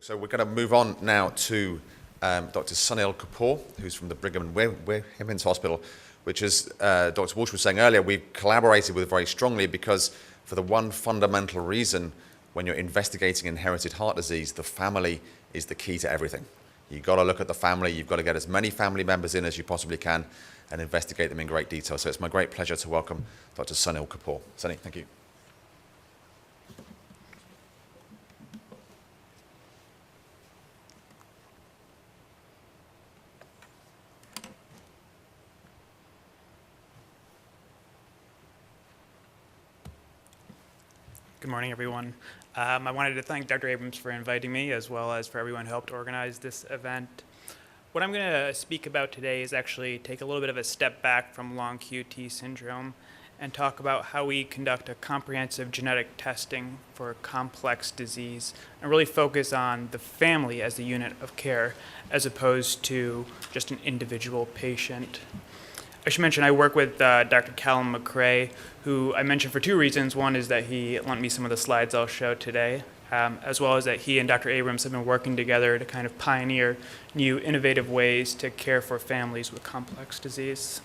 So we're going to move on now to Dr. Sunil Kapur, who's from the Brigham and Women's Hospital, which, as Dr. Walsh was saying earlier, we've collaborated with very strongly because for the one fundamental reason when you're investigating inherited heart disease, the family is the key to everything. You've got to look at the family, you've got to get as many family members in as you possibly can and investigate them in great detail. So it's my great pleasure to welcome Dr. Sunil Kapur. Sunil, thank you. Good morning, everyone. I wanted to thank Dr. Abrams for inviting me, as well as for everyone who helped organize this event. What I'm going to speak about today is actually take a little bit of a step back from long QT syndrome and talk about how we conduct a comprehensive genetic testing for complex disease and really focus on the family as the unit of care as opposed to just an individual patient. I should mention I work with Dr. Callum McRae, who I mentioned for two reasons. One is that he lent me some of the slides I'll show today, as well as that he and Dr. Abrams have been working together to kind of pioneer new innovative ways to care for families with complex disease.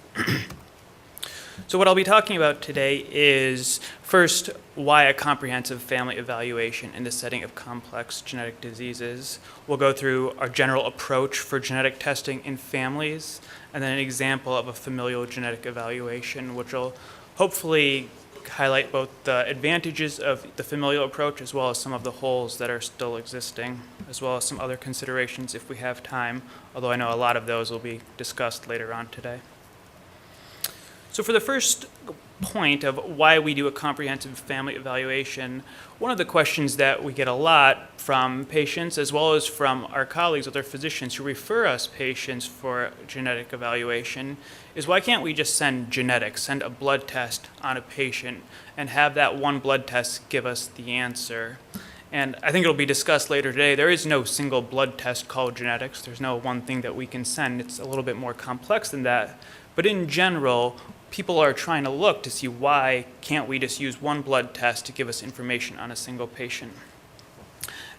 So what I'll be talking about today is, first, why a comprehensive family evaluation in the setting of complex genetic diseases. We'll go through our general approach for genetic testing in families, and then an example of a familial genetic evaluation, which will hopefully highlight both the advantages of the familial approach as well as some of the holes that are still existing, as well as some other considerations if we have time, although I know a lot of those will be discussed later on today. So for the first point of why we do a comprehensive family evaluation, one of the questions that we get a lot from patients as well as from our colleagues, other physicians who refer us patients for genetic evaluation is why can't we just send genetics, send a blood test on a patient and have that one blood test give us the answer? And I think it'll be discussed later today. There is no single blood test called genetics. There's no one thing that we can send. It's a little bit more complex than that. But in general, people are trying to look to see why can't we just use one blood test to give us information on a single patient.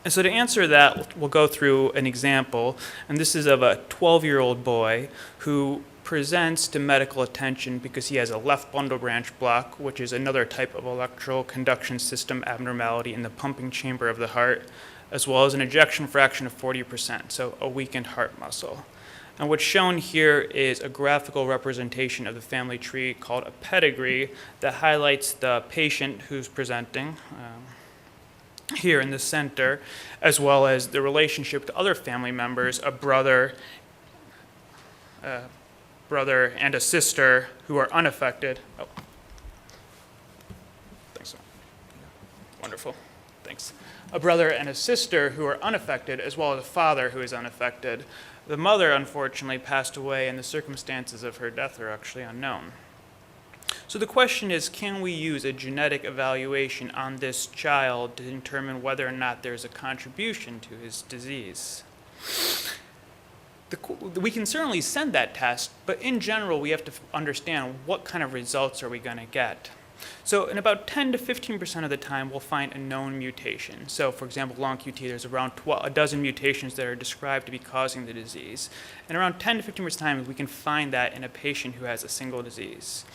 And so to answer that, we'll go through an example, and this is of a 12-year-old boy who presents to medical attention because he has a left bundle branch block, which is another type of electrical conduction system abnormality in the pumping chamber of the heart, as well as an ejection fraction of 40%, so a weakened heart muscle. And what's shown here is a graphical representation of the family tree called a pedigree that highlights the patient who's presenting here in the center, as well as the relationship to other family members, a brother and a sister who are unaffected. Oh, thanks. Wonderful, thanks. A brother and a sister who are unaffected, as well as a father who is unaffected. The mother, unfortunately, passed away, and the circumstances of her death are actually unknown. So the question is, can we use a genetic evaluation on this child to determine whether or not there's a contribution to his disease? We can certainly send that test, but in general, we have to understand what kind of results are we going to get. So in about 10 to 15% of the time, we'll find a known mutation. So for example, long QT, there's around a dozen mutations that are described to be causing the disease. And around 10 to 15% of the time, we can find that in a patient who has a single disease.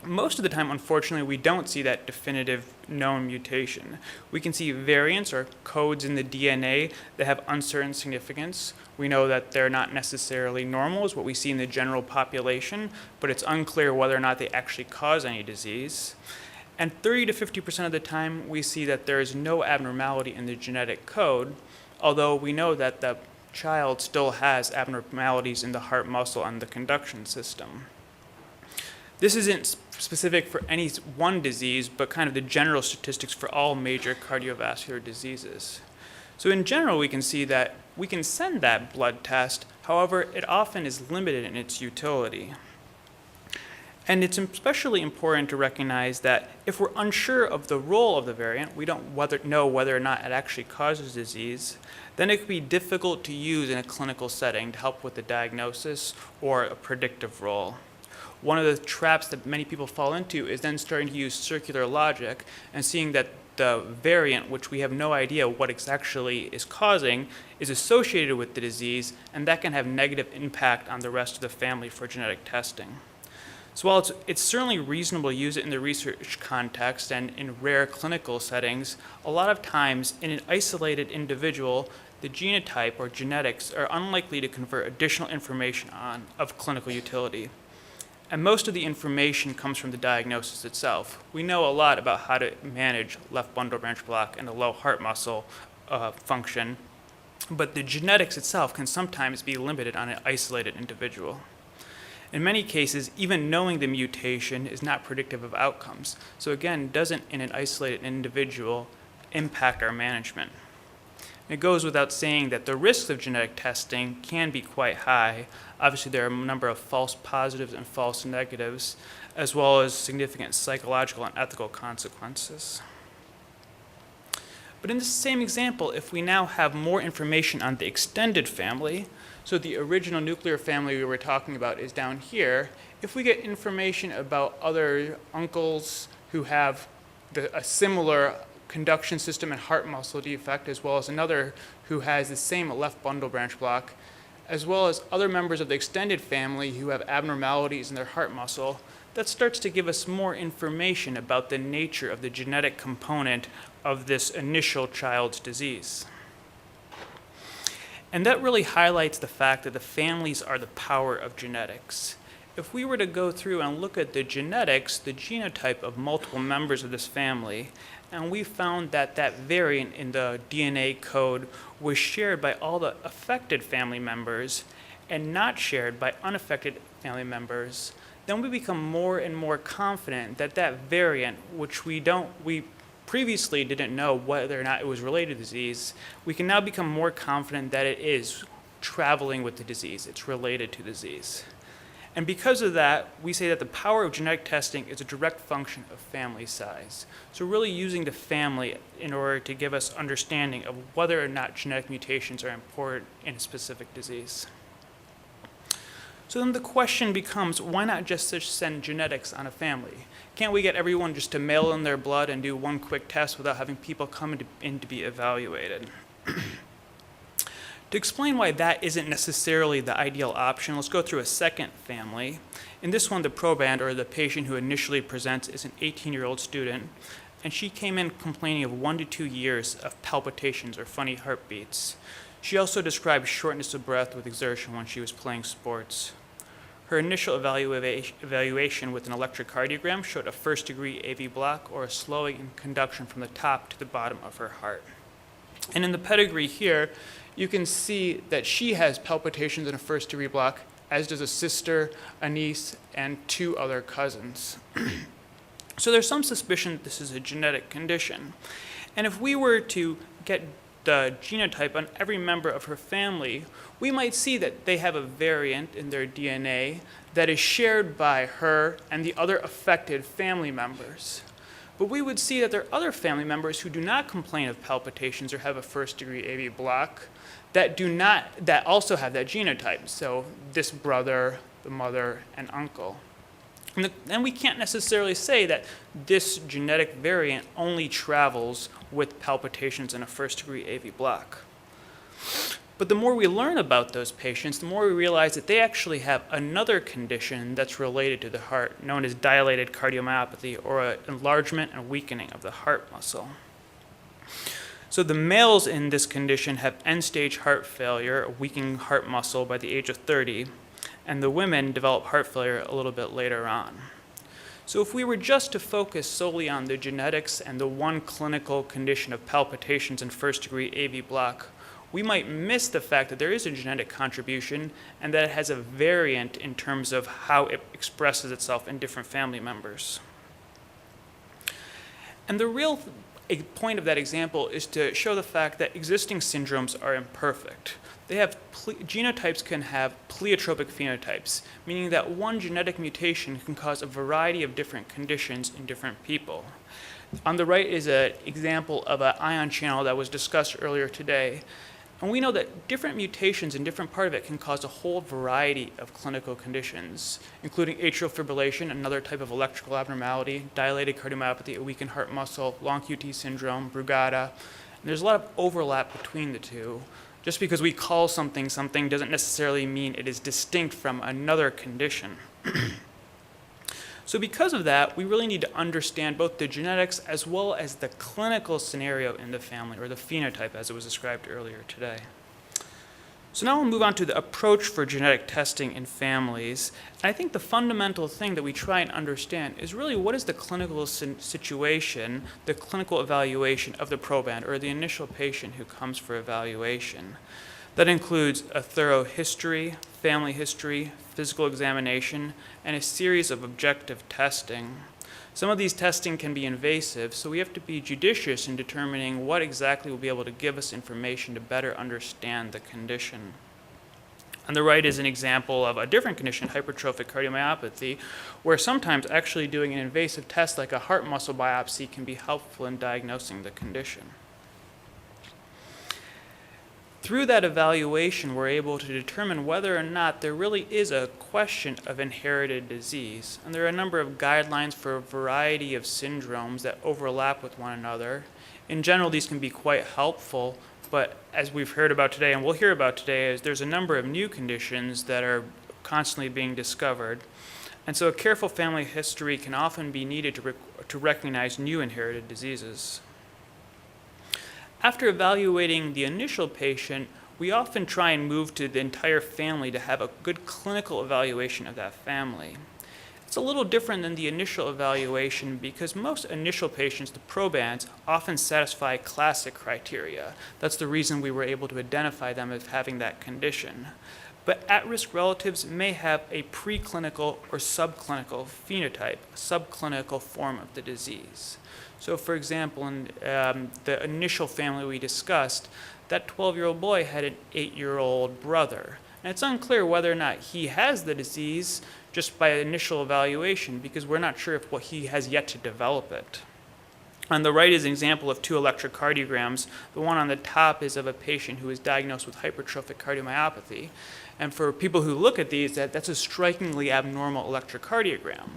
Most of the time, unfortunately, we don't see that definitive known mutation. We can see variants or codes in the DNA that have uncertain significance. We know that they're not necessarily normal, is what we see in the general population, but it's unclear whether or not they actually cause any disease. And 30 to 50% of the time, we see that there is no abnormality in the genetic code, although we know that the child still has abnormalities in the heart muscle and the conduction system. This isn't specific for any one disease, but kind of the general statistics for all major cardiovascular diseases. So in general, we can see that we can send that blood test, however, it often is limited in its utility. And it's especially important to recognize that if we're unsure of the role of the variant, we don't know whether or not it actually causes disease, then it could be difficult to use in a clinical setting to help with the diagnosis or a predictive role. One of the traps that many people fall into is then starting to use circular logic and seeing that the variant, which we have no idea what exactly is causing, is associated with the disease, and that can have negative impact on the rest of the family for genetic testing. So while it's certainly reasonable to use it in the research context and in rare clinical settings, a lot of times in an isolated individual, the genotype or genetics are unlikely to confer additional information of clinical utility. And most of the information comes from the diagnosis itself. We know a lot about how to manage left bundle branch block and a low heart muscle function, but the genetics itself can sometimes be limited on an isolated individual. In many cases, even knowing the mutation is not predictive of outcomes. So again, doesn't in an isolated individual impact our management. It goes without saying that the risks of genetic testing can be quite high. Obviously, there are a number of false positives and false negatives, as well as significant psychological and ethical consequences. But in this same example, if we now have more information on the extended family, so the original nuclear family we were talking about is down here, if we get information about other uncles who have a similar conduction system and heart muscle defect, as well as another who has the same left bundle branch block, as well as other members of the extended family who have abnormalities in their heart muscle, that starts to give us more information about the nature of the genetic component of this initial child's disease. And that really highlights the fact that the families are the power of genetics. If we were to go through and look at the genetics, the genotype of multiple members of this family, and we found that that variant in the DNA code was shared by all the affected family members and not shared by unaffected family members, then we become more and more confident that that variant, which we previously didn't know whether or not it was related to disease, we can now become more confident that it is traveling with the disease, it's related to disease. And because of that, we say that the power of genetic testing is a direct function of family size. So really using the family in order to give us understanding of whether or not genetic mutations are important in a specific disease. So then the question becomes, why not just send genetics on a family? Can't we get everyone just to mail in their blood and do one quick test without having people come in to be evaluated? To explain why that isn't necessarily the ideal option, let's go through a second family. In this one, the proband, or the patient who initially presents, is an 18-year-old student, and she came in complaining of 1 to 2 years of palpitations or funny heartbeats. She also described shortness of breath with exertion when she was playing sports. Her initial evaluation with an electrocardiogram showed a first-degree AV block or a slowing in conduction from the top to the bottom of her heart. And in the pedigree here, you can see that she has palpitations in a first-degree block, as does a sister, a niece, and 2 other cousins. So there's some suspicion that this is a genetic condition. And if we were to get the genotype on every member of her family, we might see that they have a variant in their DNA that is shared by her and the other affected family members. But we would see that there are other family members who do not complain of palpitations or have a first-degree AV block that also have that genotype. So this brother, the mother, and uncle. And we can't necessarily say that this genetic variant only travels with palpitations and a first-degree AV block. But the more we learn about those patients, the more we realize that they actually have another condition that's related to the heart, known as dilated cardiomyopathy, or an enlargement and weakening of the heart muscle. So the males in this condition have end-stage heart failure, a weakening heart muscle by the age of 30, and the women develop heart failure a little bit later on. So if we were just to focus solely on the genetics and the one clinical condition of palpitations and first-degree AV block, we might miss the fact that there is a genetic contribution and that it has a variant in terms of how it expresses itself in different family members. And the real point of that example is to show the fact that existing syndromes are imperfect. Genotypes can have pleiotropic phenotypes, meaning that one genetic mutation can cause a variety of different conditions in different people. On the right is an example of an ion channel that was discussed earlier today. And we know that different mutations in different part of it can cause a whole variety of clinical conditions, including atrial fibrillation, another type of electrical abnormality, dilated cardiomyopathy, a weakened heart muscle, long QT syndrome, Brugada. And there's a lot of overlap between the two. Just because we call something something doesn't necessarily mean it is distinct from another condition. So because of that, we really need to understand both the genetics as well as the clinical scenario in the family, or the phenotype as it was described earlier today. So now we'll move on to the approach for genetic testing in families. And I think the fundamental thing that we try and understand is really what is the clinical situation, the clinical evaluation of the proband, or the initial patient who comes for evaluation. That includes a thorough history, family history, physical examination, and a series of objective testing. Some of these testing can be invasive, so we have to be judicious in determining what exactly will be able to give us information to better understand the condition. On the right is an example of a different condition, hypertrophic cardiomyopathy, where sometimes actually doing an invasive test like a heart muscle biopsy can be helpful in diagnosing the condition. Through that evaluation, we're able to determine whether or not there really is a question of inherited disease. And there are a number of guidelines for a variety of syndromes that overlap with one another. In general, these can be quite helpful, but as we've heard about today, and we'll hear about today, is there's a number of new conditions that are constantly being discovered. And so a careful family history can often be needed to recognize new inherited diseases. After evaluating the initial patient, we often try and move to the entire family to have a good clinical evaluation of that family. It's a little different than the initial evaluation because most initial patients, the probands, often satisfy classic criteria. That's the reason we were able to identify them as having that condition. But at-risk relatives may have a preclinical or subclinical phenotype, a subclinical form of the disease. So for example, in the initial family we discussed, that 12-year-old boy had an 8-year-old brother. And it's unclear whether or not he has the disease just by initial evaluation because we're not sure if he has yet to develop it. On the right is an example of two electrocardiograms. The one on the top is of a patient who is diagnosed with hypertrophic cardiomyopathy. And for people who look at these, that's a strikingly abnormal electrocardiogram.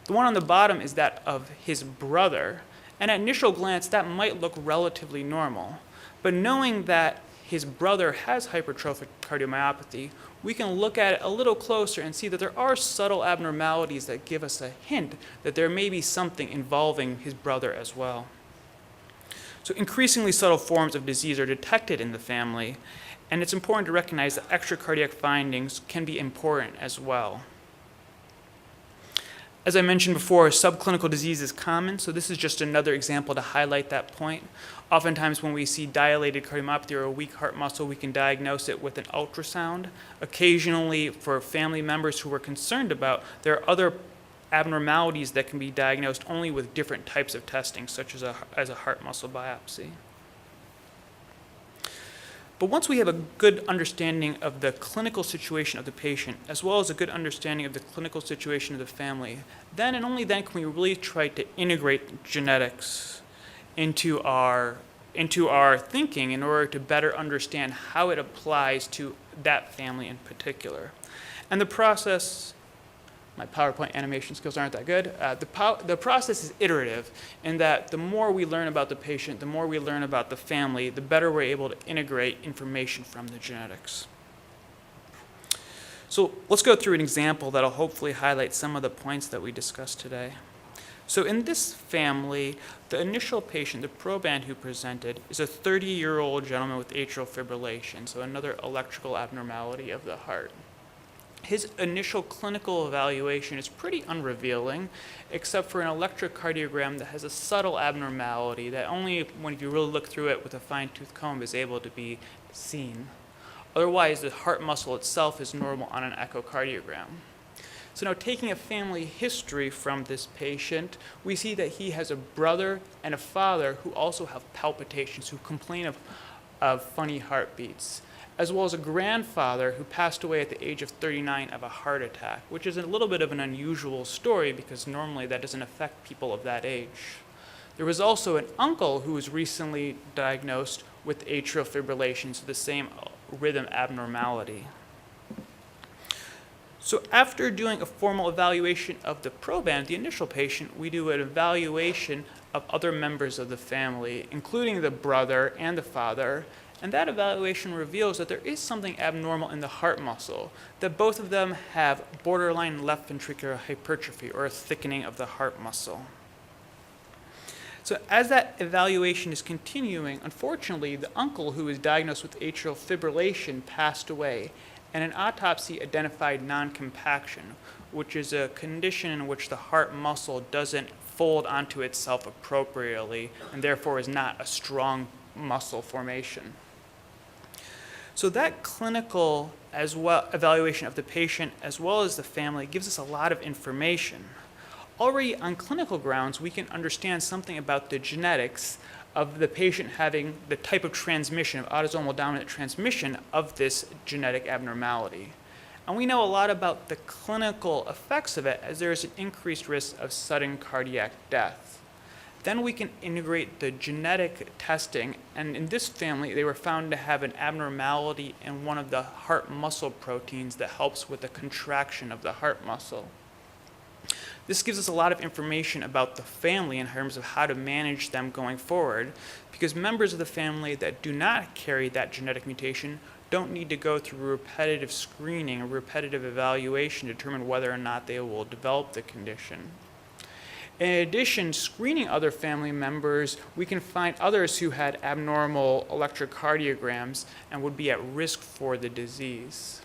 The one on the bottom is that of his brother. And at initial glance, that might look relatively normal. But knowing that his brother has hypertrophic cardiomyopathy, we can look at it a little closer and see that there are subtle abnormalities that give us a hint that there may be something involving his brother as well. So increasingly subtle forms of disease are detected in the family, and it's important to recognize that extracardiac findings can be important as well. As I mentioned before, subclinical disease is common, so this is just another example to highlight that point. Oftentimes when we see dilated cardiomyopathy or a weak heart muscle, we can diagnose it with an ultrasound. Occasionally, for family members who we're concerned about, there are other abnormalities that can be diagnosed only with different types of testing, such as a heart muscle biopsy. But once we have a good understanding of the clinical situation of the patient, as well as a good understanding of the clinical situation of the family, then and only then can we really try to integrate genetics into our thinking in order to better understand how it applies to that family in particular. And the process, my PowerPoint animation skills aren't that good. The process is iterative in that the more we learn about the patient, the more we learn about the family, the better we're able to integrate information from the genetics. So let's go through an example that'll hopefully highlight some of the points that we discussed today. So in this family, the initial patient, the proband who presented, is a 30-year-old gentleman with atrial fibrillation, so another electrical abnormality of the heart. His initial clinical evaluation is pretty unrevealing, except for an electrocardiogram that has a subtle abnormality that only when you really look through it with a fine-tooth comb is able to be seen. Otherwise, the heart muscle itself is normal on an echocardiogram. So now taking a family history from this patient, we see that he has a brother and a father who also have palpitations, who complain of funny heartbeats, as well as a grandfather who passed away at the age of 39 of a heart attack, which is a little bit of an unusual story because normally that doesn't affect people of that age. There was also an uncle who was recently diagnosed with atrial fibrillation, so the same rhythm abnormality. So after doing a formal evaluation of the proband, the initial patient, we do an evaluation of other members of the family, including the brother and the father, and that evaluation reveals that there is something abnormal in the heart muscle, that both of them have borderline left ventricular hypertrophy, or a thickening of the heart muscle. So as that evaluation is continuing, unfortunately, the uncle who was diagnosed with atrial fibrillation passed away, and an autopsy identified non-compaction, which is a condition in which the heart muscle doesn't fold onto itself appropriately, and therefore is not a strong muscle formation. So that clinical evaluation of the patient as well as the family gives us a lot of information. Already on clinical grounds, we can understand something about the genetics of the patient having the type of transmission, of autosomal dominant transmission of this genetic abnormality. And we know a lot about the clinical effects of it, as there is an increased risk of sudden cardiac death. Then we can integrate the genetic testing, and in this family, they were found to have an abnormality in one of the heart muscle proteins that helps with the contraction of the heart muscle. This gives us a lot of information about the family in terms of how to manage them going forward, because members of the family that do not carry that genetic mutation don't need to go through repetitive screening or repetitive evaluation to determine whether or not they will develop the condition. In addition, screening other family members, we can find others who had abnormal electrocardiograms and would be at risk for the disease.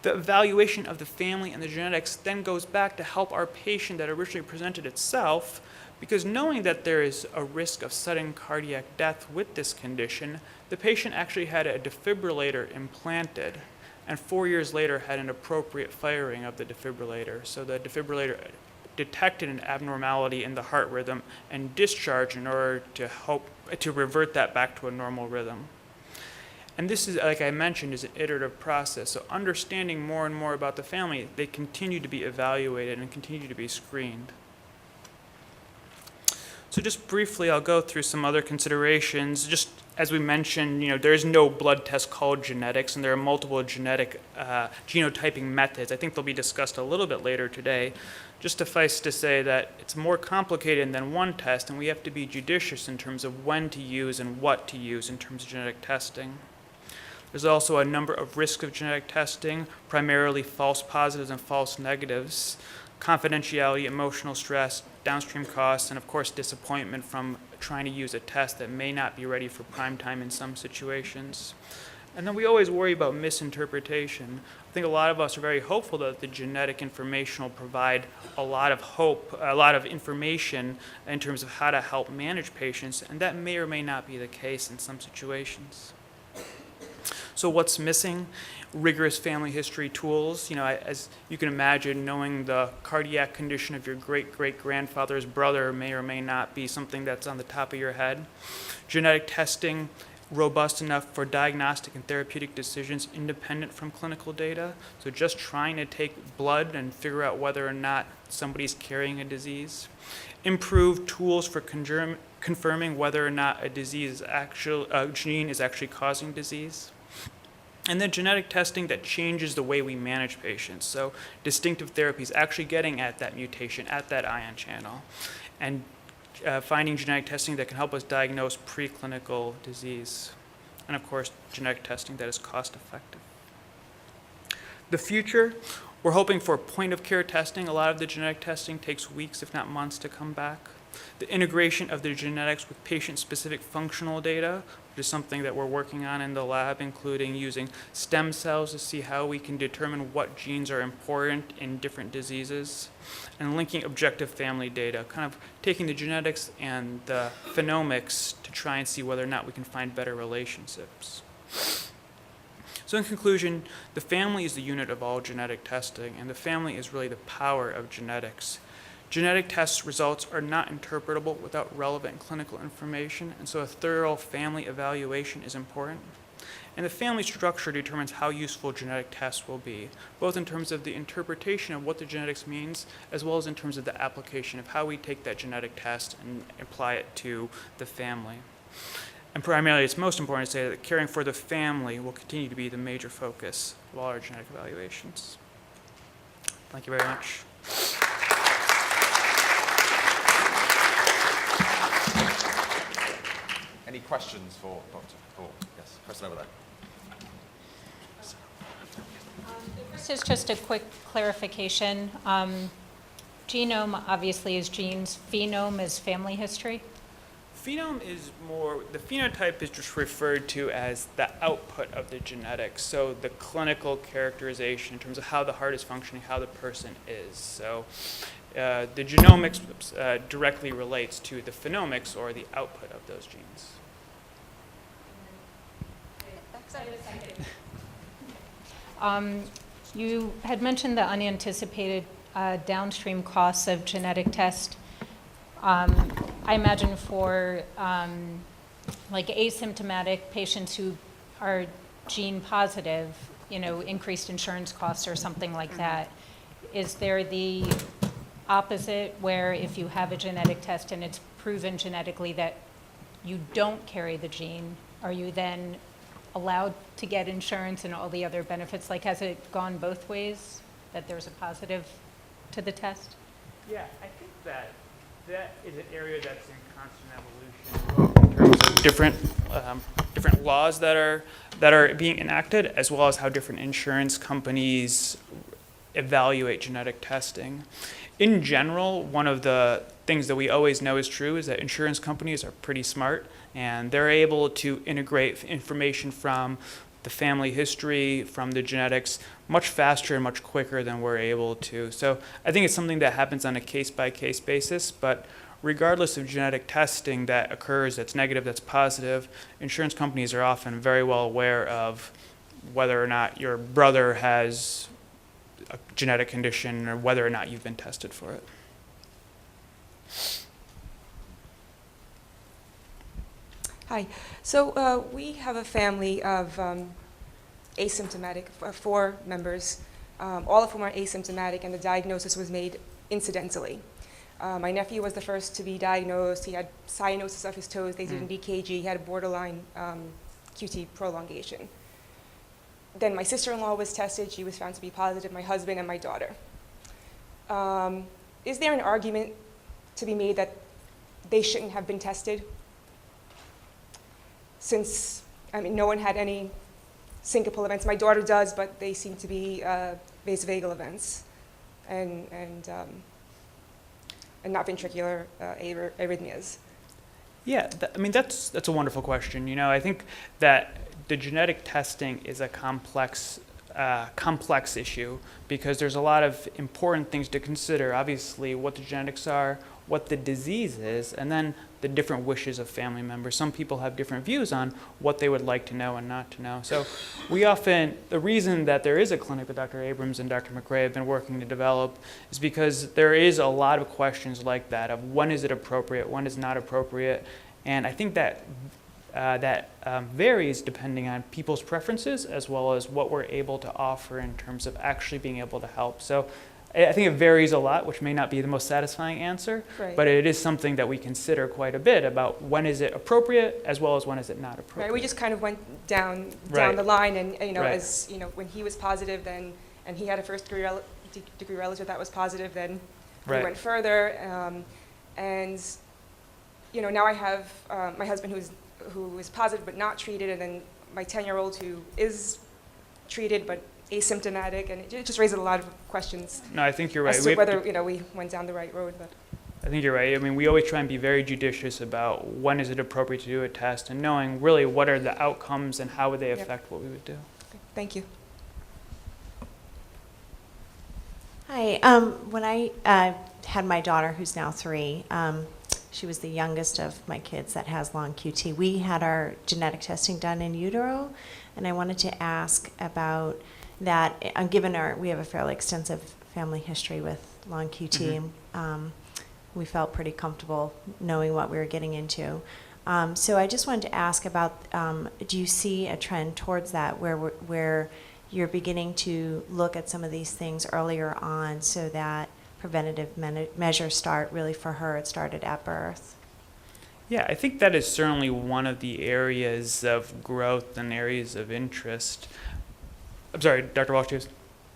The evaluation of the family and the genetics then goes back to help our patient that originally presented itself, because knowing that there is a risk of sudden cardiac death with this condition, the patient actually had a defibrillator implanted, and 4 years later had an appropriate firing of the defibrillator. So the defibrillator detected an abnormality in the heart rhythm and discharged in order to revert that back to a normal rhythm. And this is, like I mentioned, is an iterative process. So understanding more and more about the family, they continue to be evaluated and continue to be screened. So just briefly, I'll go through some other considerations. Just as we mentioned, there is no blood test called genetics, and there are multiple genetic genotyping methods. I think they'll be discussed a little bit later today. Just suffice to say that it's more complicated than one test, and we have to be judicious in terms of when to use and what to use in terms of genetic testing. There's also a number of risks of genetic testing, primarily false positives and false negatives, confidentiality, emotional stress, downstream costs, and of course disappointment from trying to use a test that may not be ready for prime time in some situations. And then we always worry about misinterpretation. I think a lot of us are very hopeful that the genetic information will provide a lot of hope, a lot of information in terms of how to help manage patients, and that may or may not be the case in some situations. So what's missing? Rigorous family history tools. As you can imagine, knowing the cardiac condition of your great-great-grandfather's brother may or may not be something that's on the top of your head. Genetic testing, robust enough for diagnostic and therapeutic decisions independent from clinical data. So just trying to take blood and figure out whether or not somebody's carrying a disease. Improved tools for confirming whether or not a gene is actually causing disease. And then genetic testing that changes the way we manage patients. So distinctive therapies actually getting at that mutation, at that ion channel, and finding genetic testing that can help us diagnose preclinical disease. And of course, genetic testing that is cost effective. The future, we're hoping for point-of-care testing. A lot of the genetic testing takes weeks, if not months, to come back. The integration of the genetics with patient-specific functional data, which is something that we're working on in the lab, including using stem cells to see how we can determine what genes are important in different diseases, and linking objective family data, kind of taking the genetics and the phenomics to try and see whether or not we can find better relationships. So in conclusion, the family is the unit of all genetic testing, and the family is really the power of genetics. Genetic test results are not interpretable without relevant clinical information, and so a thorough family evaluation is important. And the family structure determines how useful genetic tests will be, both in terms of the interpretation of what the genetics means, as well as in terms of the application of how we take that genetic test and apply it to the family. And primarily, it's most important to say that caring for the family will continue to be the major focus of all our genetic evaluations. Thank you very much. Any questions for Dr. Kapur? Yes, question over there. This is just a quick clarification. Genome obviously is genes, phenome is family history. Phenome is more, the phenotype is just referred to as the output of the genetics. So the clinical characterization in terms of how the heart is functioning, how the person is. So the genomics directly relates to the phenomics or the output of those genes. You had mentioned the unanticipated downstream costs of genetic test. I imagine for like asymptomatic patients who are gene positive, increased insurance costs or something like that. Is there the opposite where if you have a genetic test and it's proven genetically that you don't carry the gene, are you then allowed to get insurance and all the other benefits? Like, has it gone both ways, that there's a positive to the test? Yeah, I think that is an area that's in constant evolution in terms of different laws that are being enacted, as well as how different insurance companies evaluate genetic testing. In general, one of the things that we always know is true is that insurance companies are pretty smart, and they're able to integrate information from the family history, from the genetics, much faster and much quicker than we're able to. So I think it's something that happens on a case-by-case basis, but regardless of genetic testing that occurs, that's negative, that's positive, insurance companies are often very well aware of whether or not your brother has a genetic condition or whether or not you've been tested for it. Hi. So we have a family of asymptomatic, 4 members, all of whom are asymptomatic, and the diagnosis was made incidentally. My nephew was the first to be diagnosed. He had cyanosis of his toes. They did an EKG. He had a borderline QT prolongation. Then my sister-in-law was tested. She was found to be positive, my husband and my daughter. Is there an argument to be made that they shouldn't have been tested? Since, no one had any syncopal events. My daughter does, but they seem to be vasovagal events and not ventricular arrhythmias. Yeah, that's a wonderful question. I think that the genetic testing is a complex issue because there's a lot of important things to consider. Obviously, what the genetics are, what the disease is, and then the different wishes of family members. Some people have different views on what they would like to know and not to know. So the reason that there is a clinic that Dr. Abrams and Dr. McRae have been working to develop is because there is a lot of questions like that of when is it appropriate, when is not appropriate. And I think that varies depending on people's preferences as well as what we're able to offer in terms of actually being able to help. So I think it varies a lot, which may not be the most satisfying answer, Right. but it is something that we consider quite a bit about when is it appropriate as well as when is it not appropriate. Right. We just kind of went down Right. the line, and Right. as when he was positive, then and he had a first degree relative that was positive, then we Right. went further, and now I have my husband who is positive but not treated, and then my 10-year-old who is treated but asymptomatic, and it just raises a lot of questions No, I think you're right. as to whether we went down the right road. But I think you're right. We always try and be very judicious about when is it appropriate to do a test and knowing really what are the outcomes and how would they affect what we would do. okay, thank you. Hi. When I had my daughter, who's now 3, she was the youngest of my kids that has long QT. We had our genetic testing done in utero, and I wanted to ask about that. Given we have a fairly extensive family history with long QT, we felt pretty comfortable knowing what we were getting into. So I just wanted to ask about, do you see a trend towards that where you're beginning to look at some of these things earlier on so that preventative measures start really for her? It started at birth. Yeah, I think that is certainly one of the areas of growth and areas of interest. I'm sorry, Dr. Walsh, yes?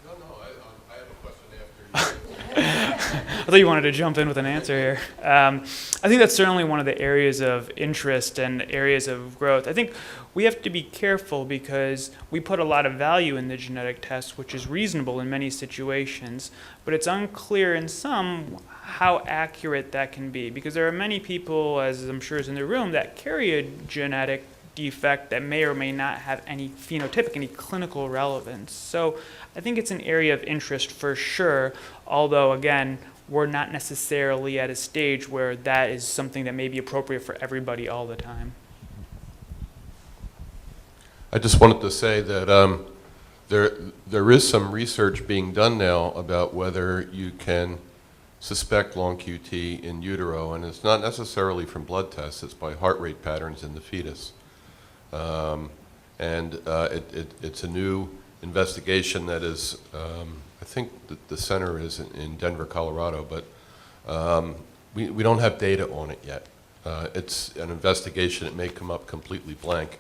No, I have a question after you. I thought you wanted to jump in with an answer here. I think that's certainly one of the areas of interest and areas of growth. I think we have to be careful because we put a lot of value in the genetic test, which is reasonable in many situations, but it's unclear in some how accurate that can be, because there are many people, as I'm sure is in the room, that carry a genetic defect that may or may not have any phenotypic, any clinical relevance. So I think it's an area of interest for sure, although again, we're not necessarily at a stage where that is something that may be appropriate for everybody all the time. I just wanted to say that there is some research being done now about whether you can suspect long QT in utero, and it's not necessarily from blood tests, it's by heart rate patterns in the fetus. It's a new investigation that is, I think the center is in Denver, Colorado, but we don't have data on it yet. It's an investigation. It may come up completely blank.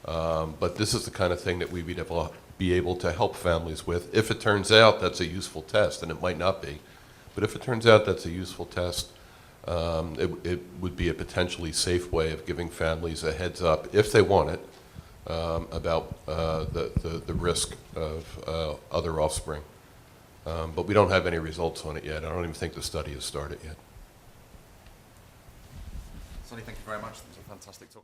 But this is the kind of thing that we would be able to help families with if it turns out that's a useful test, and it might not be. But if it turns out that's a useful test, it would be a potentially safe way of giving families a heads up, if they want it, about the risk of other offspring. But we don't have any results on it yet. I don't even think the study has started yet. Sunny, thank you very much. That was a fantastic talk.